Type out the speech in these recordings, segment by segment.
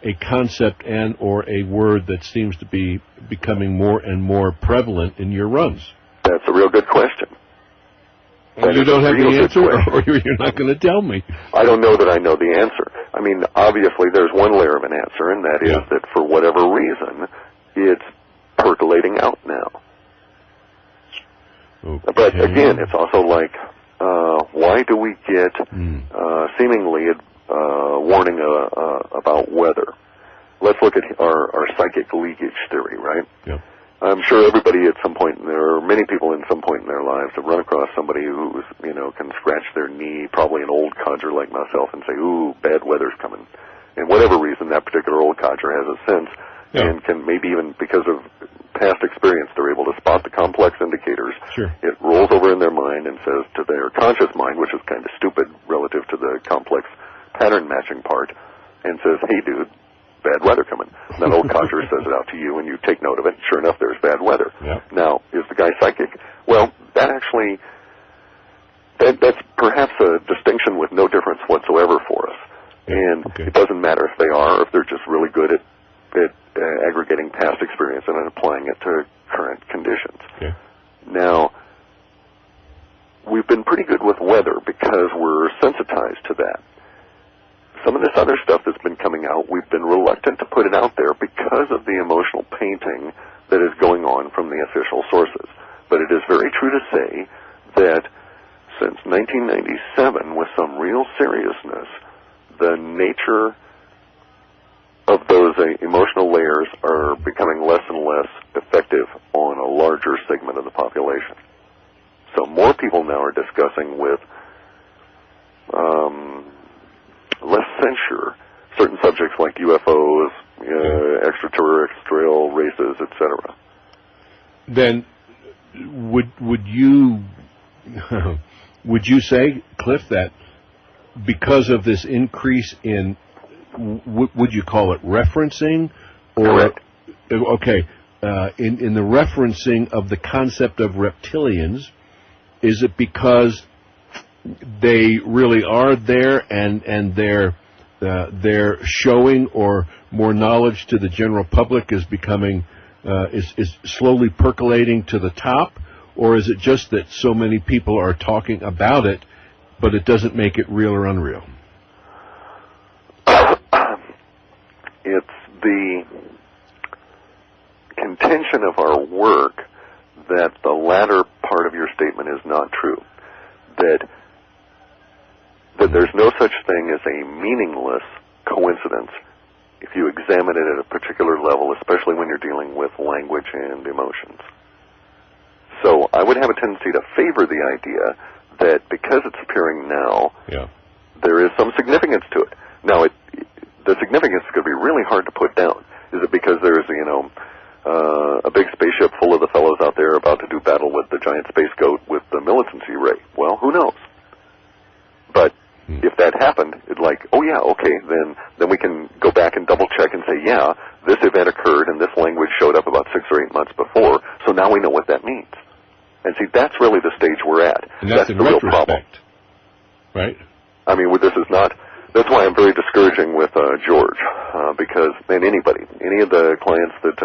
a concept and or a word that seems to be becoming more and more prevalent in your runs? That's a real good question. And you don't have the answer, or you're not going to tell me. I don't know that I know the answer. I mean, obviously there's one layer of an answer, and that is that for whatever reason, it's percolating out now. Okay. But again, it's also like, why do we get seemingly warning about weather? Let's look at our psychic leakage theory, right? Yeah. I'm sure everybody at some point, or many people in some point in their lives have run across somebody who's, can scratch their knee, probably an old codger like myself, and say, ooh, bad weather's coming. And whatever reason, that particular old codger has a sense, and can maybe even, because of past experience, they're able to spot the complex indicators. Sure. It rolls over in their mind and says to their conscious mind, which is kind of stupid relative to the complex pattern matching part, and says, hey, dude, bad weather coming. That old codger says it out to you, and you take note of it. Sure enough, there's bad weather. Yep. Now, is the guy psychic? Well, that's perhaps a distinction with no difference whatsoever for us. And it doesn't matter if they are, or if they're just really good at aggregating past experience and then applying it to current conditions. Okay. Now, we've been pretty good with weather because we're sensitized to that. Some of this other stuff that's been coming out, we've been reluctant to put it out there because of the emotional painting that is going on from the official sources. But it is very true to say that since 1997, with some real seriousness, the nature of those emotional layers are becoming less and less effective on a larger segment of the population. So more people now are discussing with less censure certain subjects like UFOs, extraterrestrial races, etc. Then would you say, Clif, that because of this increase in, would you call it referencing, or correct? Okay, in the referencing of the concept of reptilians, is it because they really are there, and their showing or more knowledge to the general public is becoming is slowly percolating to the top, or is it just that so many people are talking about it, but it doesn't make it real or unreal? It's the contention of our work that the latter part of your statement is not true. That there's no such thing as a meaningless coincidence if you examine it at a particular level, especially when you're dealing with language and emotions. So I would have a tendency to favor the idea that because it's appearing now, there is some significance to it. Now, the significance is going to be really hard to put down. Is it because there's, a big spaceship full of the fellows out there about to do battle with the giant space goat with the militancy ray? Well, who knows? But if that happened, it's like, oh yeah, okay, then we can go back and double check and say, yeah, this event occurred and this language showed up about 6 or 8 months before, so now we know what that means. And see, that's really the stage we're at. And that's the real problem. Right? I mean, this is not, that's why I'm very discouraging with George, because, and any of the clients that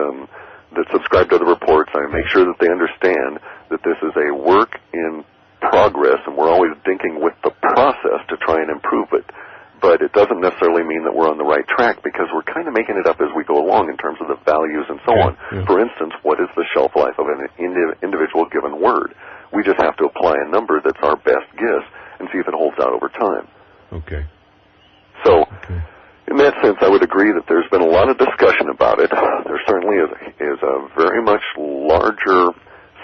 subscribe to the reports, I make sure that they understand that this is a work in progress, and we're always dinking with the process to try and improve it. But it doesn't necessarily mean that we're on the right track, because we're kind of making it up as we go along in terms of the values and so on. For instance, what is the shelf life of an individual given word? We just have to apply a number that's our best guess and see if it holds out over time. Okay. So, in that sense, I would agree that there's been a lot of discussion about it. There certainly is a very much larger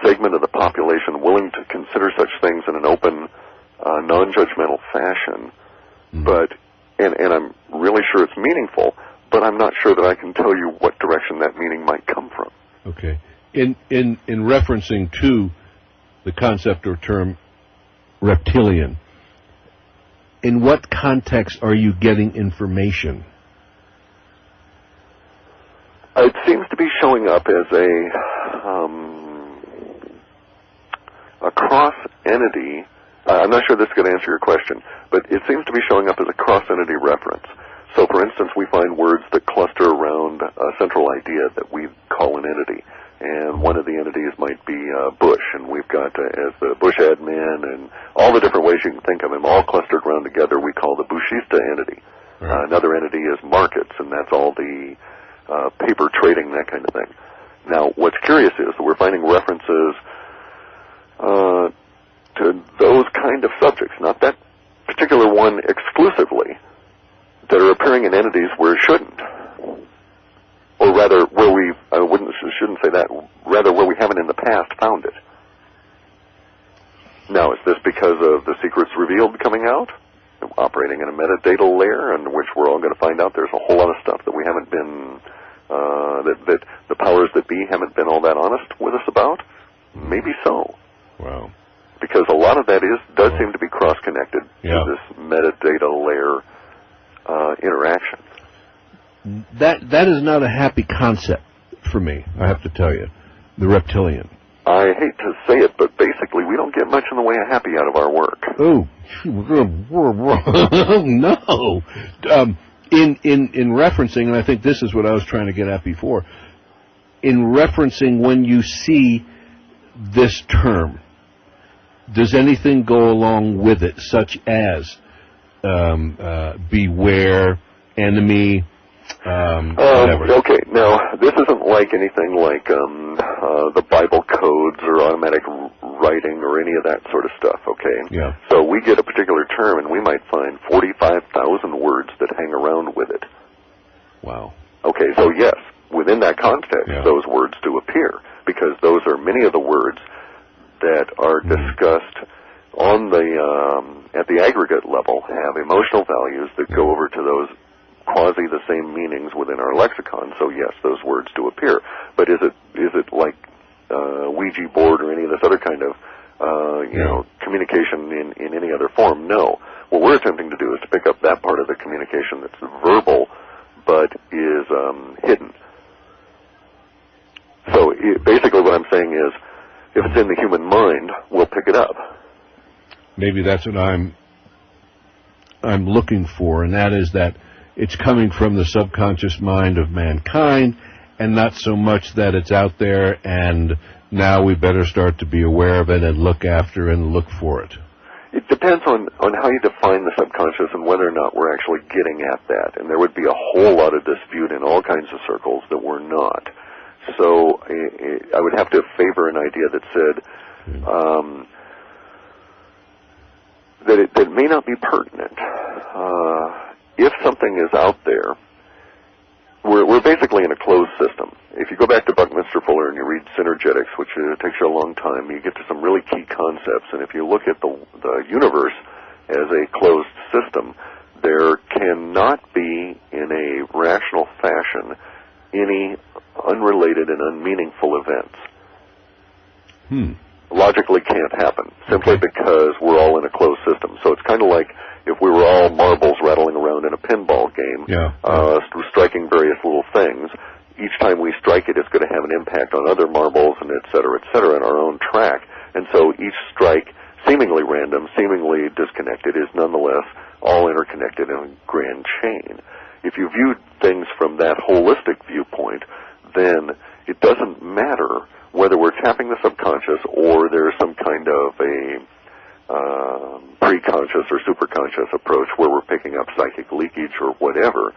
segment of the population willing to consider such things in an open, non-judgmental fashion. But, and I'm really sure it's meaningful, but I'm not sure that I can tell you what direction that meaning might come from. Okay. In referencing to the concept or term reptilian, in what context are you getting information? It seems to be showing up as a cross-entity. I'm not sure this is going to answer your question, but it seems to be showing up as a cross-entity reference. So, for instance, we find words that cluster around a central idea that we call an entity. And one of the entities might be Bush, and we've got as the Bush admin and all the different ways you can think of him, all clustered around together, we call the Bushista entity. Right. Another entity is markets, and that's all the paper trading, that kind of thing. Now, what's curious is that we're finding references to those kind of subjects, not that particular one exclusively, that are appearing in entities where it shouldn't. Or rather, where we, shouldn't say that, rather where we haven't in the past found it. Now, is this because of the secrets revealed coming out? Operating in a metadata layer in which we're all going to find out there's a whole lot of stuff that we haven't been, that the powers that be haven't been all that honest with us about? Maybe so. Wow. Because a lot of that does seem to be cross-connected to this metadata layer interaction. That is not a happy concept for me, I have to tell you, the reptilian. I hate to say it, but basically we don't get much in the way of happy out of our work. Oh, no. In referencing, and I think this is what I was trying to get at before, in referencing when you see this term, does anything go along with it, such as beware, enemy, whatever? Okay, now, this isn't like anything like the Bible codes or automatic writing or any of that sort of stuff, okay? Yeah. So we get a particular term, and we might find 45,000 words that hang around with it. Wow. Okay, so yes, within that context, those words do appear, because those are many of the words that are discussed on the at the aggregate level, have emotional values that go over to those quasi the same meanings within our lexicon. So yes, those words do appear. But is it like Ouija board or any of this other kind of communication in any other form? No. What we're attempting to do is to pick up that part of the communication that's verbal but is hidden. So basically what I'm saying is, if it's in the human mind, we'll pick it up. Maybe that's what I'm looking for, and that is that it's coming from the subconscious mind of mankind, and not so much that it's out there, and now we better start to be aware of it and look after and look for it. It depends on how you define the subconscious and whether or not we're actually getting at that, and there would be a whole lot of dispute in all kinds of circles that we're not. So I would have to favor an idea that said that it may not be pertinent. If something is out there, we're basically in a closed system. If you go back to Buckminster Fuller and you read Synergetics, which takes you a long time, you get to some really key concepts. And if you look at the universe as a closed system, there cannot be, in a rational fashion, any unrelated and unmeaningful events. Logically can't happen, simply because we're all in a closed system. So it's kind of like if we were all marbles rattling around in a pinball game, striking various little things. Each time we strike it, it's going to have an impact on other marbles, and et cetera, in our own track. And so each strike, seemingly random, seemingly disconnected, is nonetheless all interconnected in a grand chain. If you viewed things from that holistic viewpoint, then it doesn't matter whether we're tapping the subconscious or there's some kind of a pre-conscious or superconscious approach where we're picking up psychic leakage or whatever.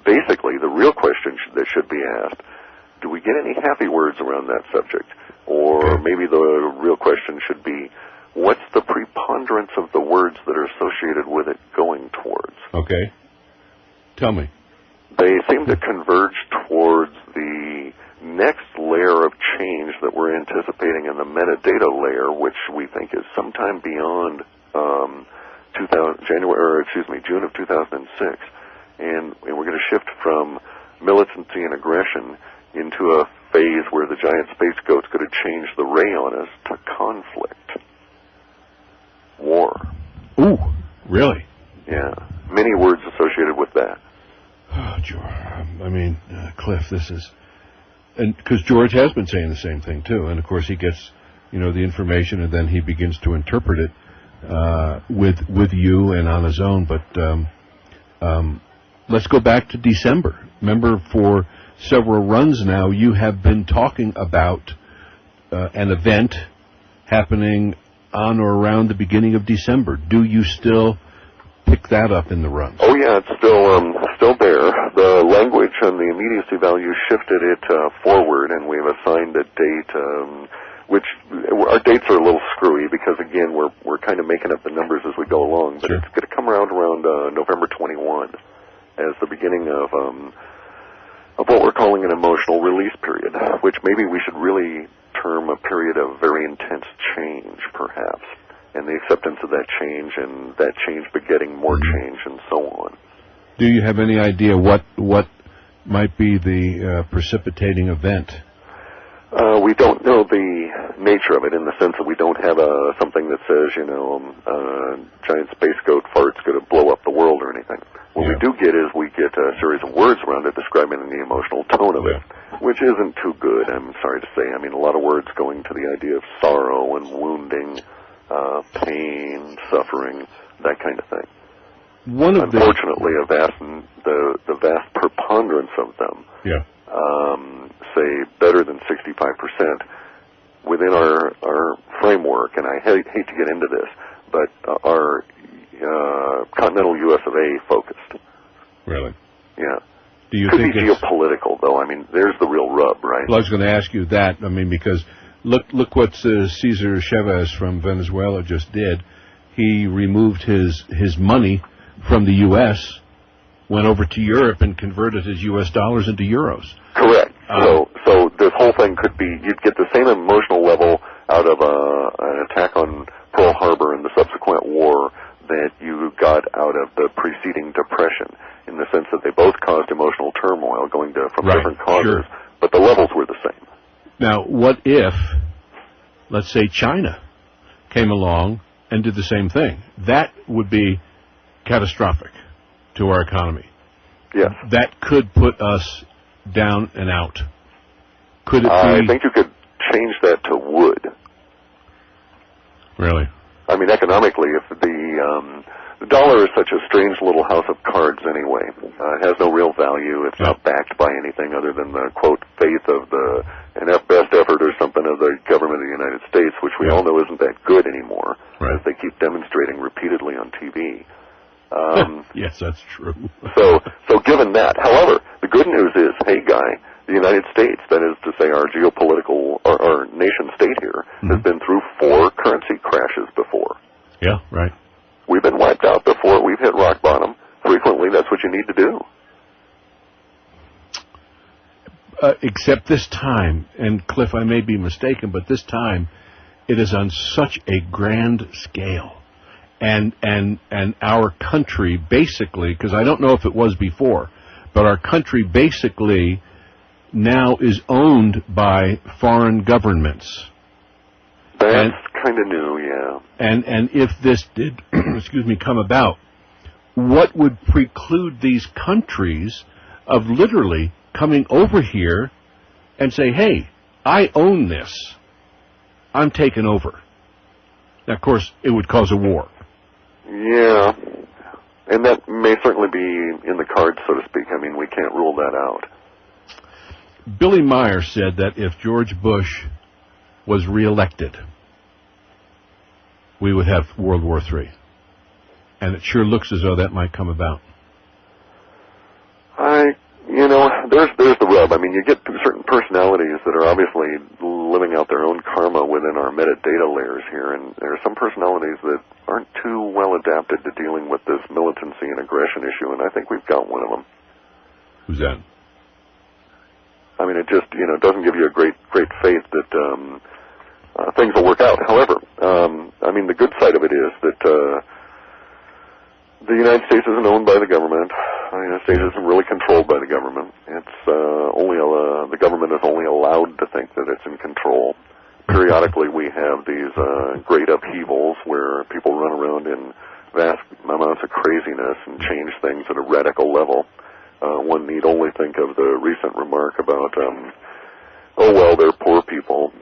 Basically, the real question that should be asked, do we get any happy words around that subject? Or maybe the real question should be, what's the preponderance of the words that are associated with it going towards? Okay. Tell me. They seem to converge towards the next layer of change that we're anticipating in the metadata layer, which we think is sometime beyond June of 2006. And we're going to shift from militancy and aggression into a phase where the giant space goat's going to change the ray on us to conflict. War. Ooh, really? Yeah. Many words associated with that. Oh, George. I mean, Clif, this is... And because George has been saying the same thing, too. And, of course, he gets, the information, and then he begins to interpret it with you and on his own. But let's go back to December. Remember, for several runs now, you have been talking about an event happening on or around the beginning of December. Do you still pick that up in the runs? Oh yeah, it's still there. The language and the immediacy value shifted it forward, and we've assigned a date, which our dates are a little screwy because again we're kind of making up the numbers as we go along. But It's going to come around November 21 as the beginning of what we're calling an emotional release period, which maybe we should really term a period of very intense change, perhaps. And the acceptance of that change, and that change begetting more change, and so on. Do you have any idea what might be the precipitating event? We don't know the nature of it in the sense that we don't have something that says, giant space goat fart's going to blow up the world or anything. What we do get is we get a series of words around it describing the emotional tone of it, which isn't too good, I'm sorry to say. I mean, a lot of words going to the idea of sorrow and wounding, pain, suffering, that kind of thing. Unfortunately, the vast preponderance of them, say better than 65% within our framework, and I hate to get into this, but are continental U.S. of A focused. Really? Yeah. Do you Could think be geopolitical, though. I mean, there's the real rub, right? Well, I was going to ask you that. I mean, because look what Cesar Chavez from Venezuela just did. He removed his money from the U.S., went over to Europe, and converted his U.S. dollars into euros. Correct. So this whole thing could be, you'd get the same emotional level out of an attack on Pearl Harbor and the subsequent war that you got out of the preceding depression, in the sense that they both caused emotional turmoil from different causes, but the levels were the same. Now, what if, let's say, China came along and did the same thing? That would be catastrophic to our economy. Yes. That could put us down and out. Could it be? I think you could change that to would. Really? I mean, economically, if the dollar is such a strange little house of cards anyway. It has no real value. It's not backed by anything other than the, quote, faith of an best effort or something of the government of the United States, which we all know isn't that good anymore, as they keep demonstrating repeatedly on TV. Yes, that's true. so given that, however, the good news is, hey, Guy, the United States, that is to say our geopolitical, our nation state here, has been through 4 currency crashes before. Yeah, right. We've been wiped out before. We've hit rock bottom. Frequently, that's what you need to do. Except this time, and Cliff, I may be mistaken, but this time it is on such a grand scale. And our country basically, because I don't know if it was before, but our country basically now is owned by foreign governments. That's kind of new, yeah. And if this did, come about, what would preclude these countries of literally coming over here and say, hey, I own this. I'm taking over. Now, of course, it would cause a war. Yeah, and that may certainly be in the cards, so to speak. I mean, we can't rule that out. Billy Meyer said that if George Bush was reelected, we would have World War III. And it sure looks as though that might come about. There's the rub. I mean, you get certain personalities that are obviously living out their own karma within our metadata layers here, and there are some personalities that aren't too well adapted to dealing with this militancy and aggression issue, and I think we've got one of them. Who's that? I mean, it just, doesn't give you a great faith that things will work out. However, I mean, the good side of it is that the United States isn't owned by the government. The United States isn't really controlled by the government. It's the government is only allowed to think that it's in control. Periodically, we have these great upheavals where people run around in vast amounts of craziness and change things at a radical level. One need only think of the recent remark about, they're poor people.